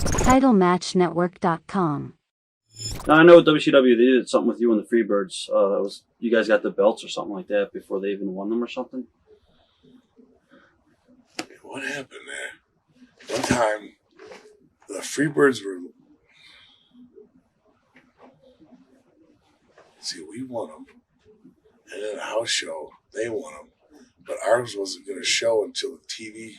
TitleMatchNetwork.com. Now, I know WCW, they did something with you and the Freebirds. You guys got the belts or something like that before they even won them or something? What happened there? One time, the Freebirds were... See, we won them. And then a house show, they won them. But ours wasn't going to show until the TV...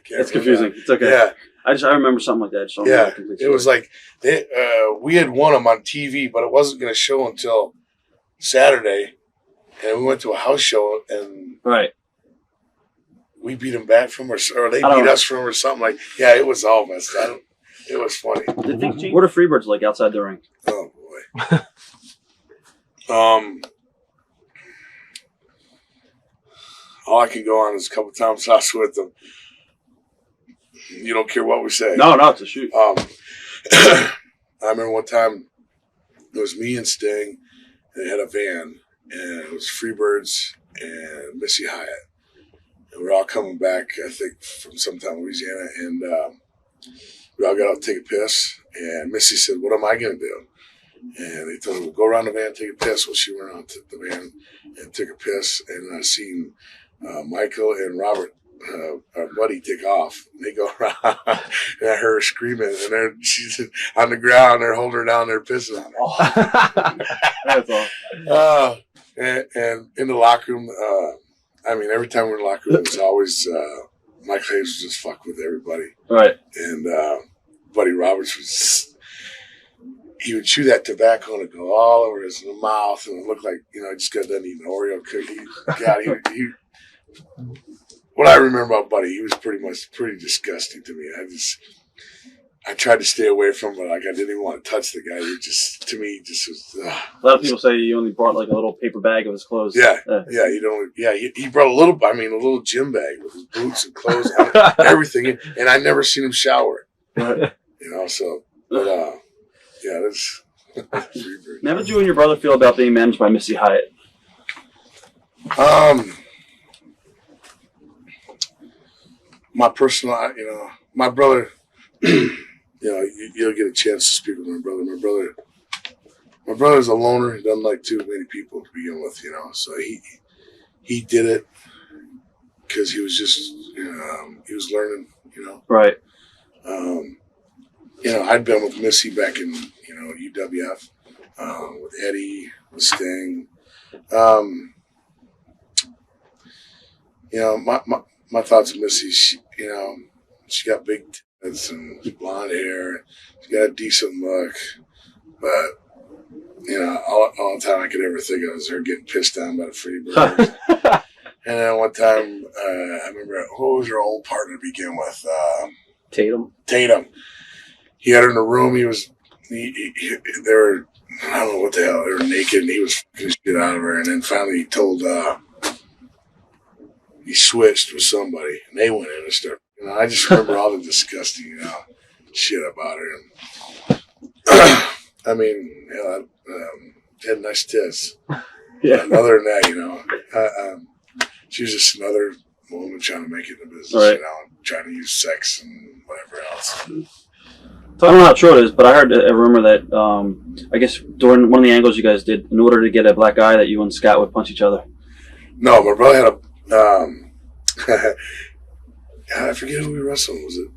It's confusing. It's okay. Yeah. I remember something like that. Yeah, it was like we had won them on TV, but it wasn't going to show until Saturday, and we went to a house show, and we beat them back from, or they beat us from, or something like. Yeah, it was all messed up. It was funny. What are Freebirds like outside the ring? Oh boy. All I can go on is a couple times I was with them. You don't care what we say. No, it's a shoot. I remember one time it was me and Sting, and they had a van, and it was Freebirds and Missy Hyatt. And we were all coming back, I think, from sometime in Louisiana, and we all got out to take a piss, and Missy said, "What am I going to do?" And they told her, "Well, go around the van and take a piss." Well, she went around to the van and took a piss, and I seen Michael and Robert, our buddy, take off. And they go around, and I heard her screaming, and she's on the ground. They're holding her down. They're pissing on her. That's awesome. And in the locker room, every time we're in the locker room, it's always Mike Hayes was just fuck with everybody. Right. And Buddy Roberts he would chew that tobacco and it'd go all over his mouth, and it looked like, he just got done eating Oreo cookies. God, what I remember about Buddy, he was pretty disgusting to me. I tried to stay away from him, but I didn't even want to touch the guy. He to me, just was. A lot of people say he only brought like a little paper bag of his clothes. Yeah. He brought a little gym bag with his boots and clothes, and everything, and I never seen him shower. Right. That's. How did you and your brother feel about being managed by Missy Hyatt? My personal, my brother, you'll get a chance to speak with my brother. My brother's a loner. He doesn't like too many people to begin with, so he did it because he was just, he was learning, Right. I'd been with Missy back in, UWF, with Eddie, with Sting. My thoughts of Missy, she got big tits and blonde hair. She got a decent look, but all the time I could ever think of was her getting pissed on by the Freebirds. And then one time, I remember, who was her old partner to begin with? Tatum. He had her in a room. They were, I don't know what the hell, they were naked, and he was fucking shit out of her. And then finally he told, he switched with somebody, and they went in and started. I just remember all the disgusting, shit about her. And had nice tits. Yeah. And other than that, she was just another woman trying to make it in the business, right. Trying to use sex and whatever else. So I don't know how true it is, but I heard a rumor that I guess during one of the angles you guys did, in order to get a black eye, that you and Scott would punch each other. No, my brother had a. I forget who we wrestled. Was it?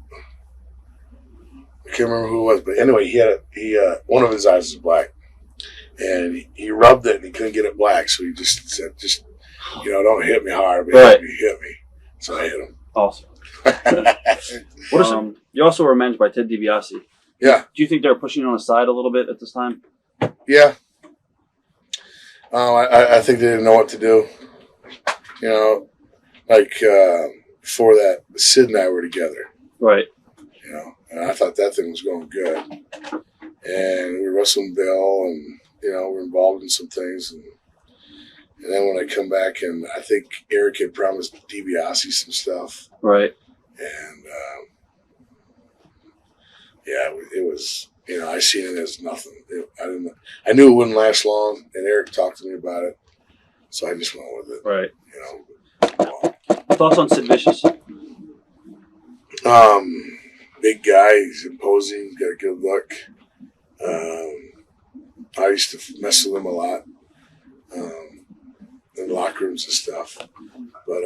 I can't remember who it was, but anyway, he one of his eyes was black, and he rubbed it and he couldn't get it black, so he just said, "Don't hit me hard, but right. hit me." So I hit him. Awesome. You also were managed by Ted DiBiase. Yeah. Do you think they were pushing you on the side a little bit at this time? Yeah. I think they didn't know what to do. Before that, Sid and I were together. Right. And I thought that thing was going good. And we were wrestling Bill, and, we're involved in some things. And then when I come back, and I think Eric had promised DiBiase some stuff. Right. And, it was, I seen it as nothing. I knew it wouldn't last long, and Eric talked to me about it. So I just went with it. Right. Thoughts on Sid Vicious? big guy. He's imposing. He's got a good look. I used to mess with him a lot in locker rooms and stuff. But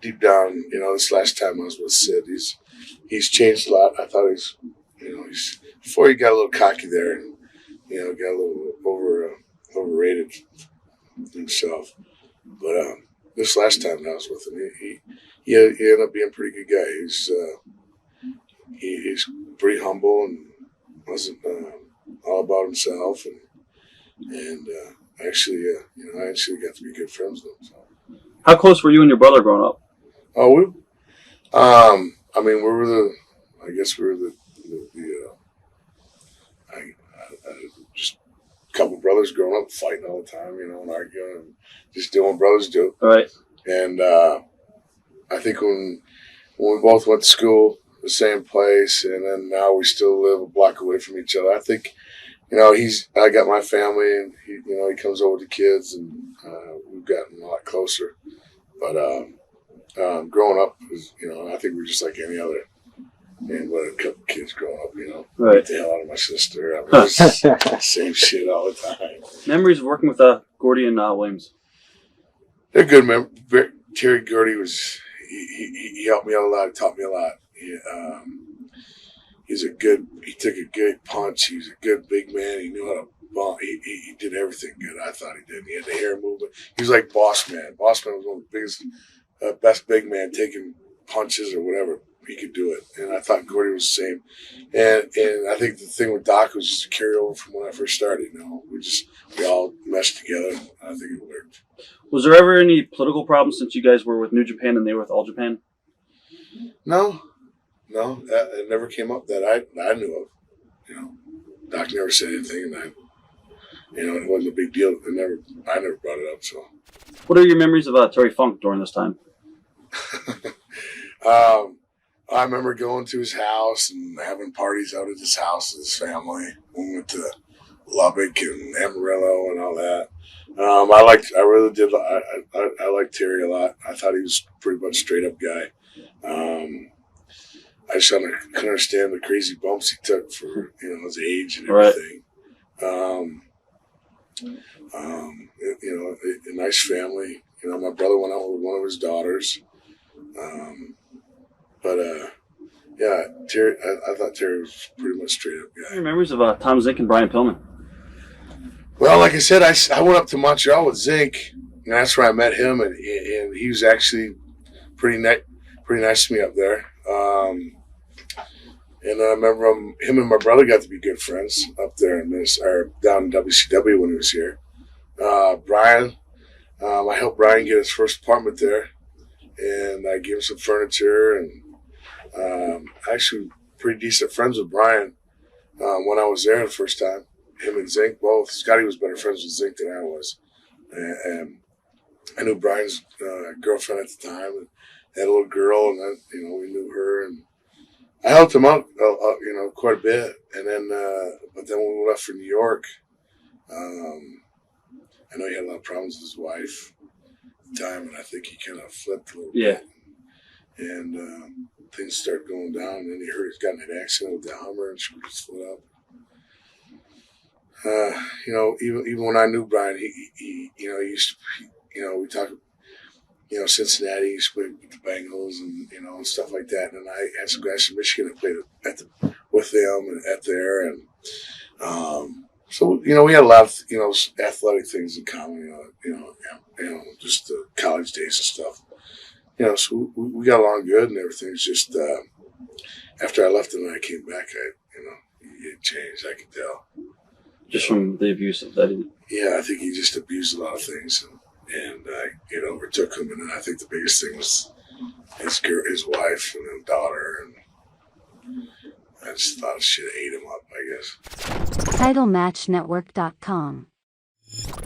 deep down, this last time I was with Sid, he's changed a lot. I thought he's before he got a little cocky there and got a little overrated himself. But this last time I was with him, he ended up being a pretty good guy. He's pretty humble and wasn't all about himself, and I actually got to be good friends with him. So. How close were you and your brother growing up? Oh, we were just a couple brothers growing up, fighting all the time, and arguing and just doing what brothers do. All right. And I think when we both went to school, the same place, and then now we still live a block away from each other. I think, I got my family, and he comes over to kids, and we've gotten a lot closer. But growing up, I think we're just like any other. What a couple kids growing up, Right. Beat the hell out of my sister. It was the same shit all the time. Memories of working with Gordy and Williams. They're good, man. Terry Gordy he helped me out a lot. He taught me a lot. He took a good punch. He was a good big man. He knew how to bump. He did everything good. I thought he did. He had the hair movement. He was like Boss Man. Boss Man was one of the biggest, best big man taking punches or whatever. He could do it. And I thought Gordy was the same. And I think the thing with Doc was just a carryover from when I first started. We all meshed together. I think it worked. Was there ever any political problems since you guys were with New Japan and they were with All Japan? No, it never came up that I knew of. Doc never said anything, and it wasn't a big deal. I never brought it up. So, what are your memories of Terry Funk during this time? I remember going to his house and having parties out at his house with his family. We went to Lubbock and Amarillo and all that. I really did. I liked Terry a lot. I thought he was pretty much a straight up guy. I just couldn't understand the crazy bumps he took for his age and everything. Right. A nice family. My brother went out with one of his daughters. Terry. I thought Terry was pretty much straight up guy. Your memories of Tom Zinc and Brian Pillman? Well, like I said, I went up to Montreal with Zinc, and that's where I met him, and he was actually pretty nice to me up there. And I remember him and my brother got to be good friends up there down in WCW when he was here. Brian, I helped Brian get his first apartment there, and I gave him some furniture, and actually pretty decent friends with Brian when I was there the first time. Him and Zinc both. Scotty was better friends with Zinc than I was, and I knew Brian's girlfriend at the time, and had a little girl, and then we knew her, and I helped him out, quite a bit. And then, but then when we left for New York, I know he had a lot of problems with his wife at the time, and I think he kind of flipped a little bit. And things started going down, and then he got in an accident with the Hummer and screwed his foot up. Even when I knew Brian, he used to, we talked, Cincinnati, he used to play with the Bengals and stuff like that. And I had some guys from Michigan that played with them and at there. And, so, we had a lot of, athletic things in common, just the college days and stuff. So we got along good and everything's just, after I left and I came back, it changed, I could tell. Just from the abuse of that? Yeah, I think he just abused a lot of things, and it overtook him. And I think the biggest thing was his wife and then daughter, and I just thought shit ate him up, I guess. TitleMatchNetwork.com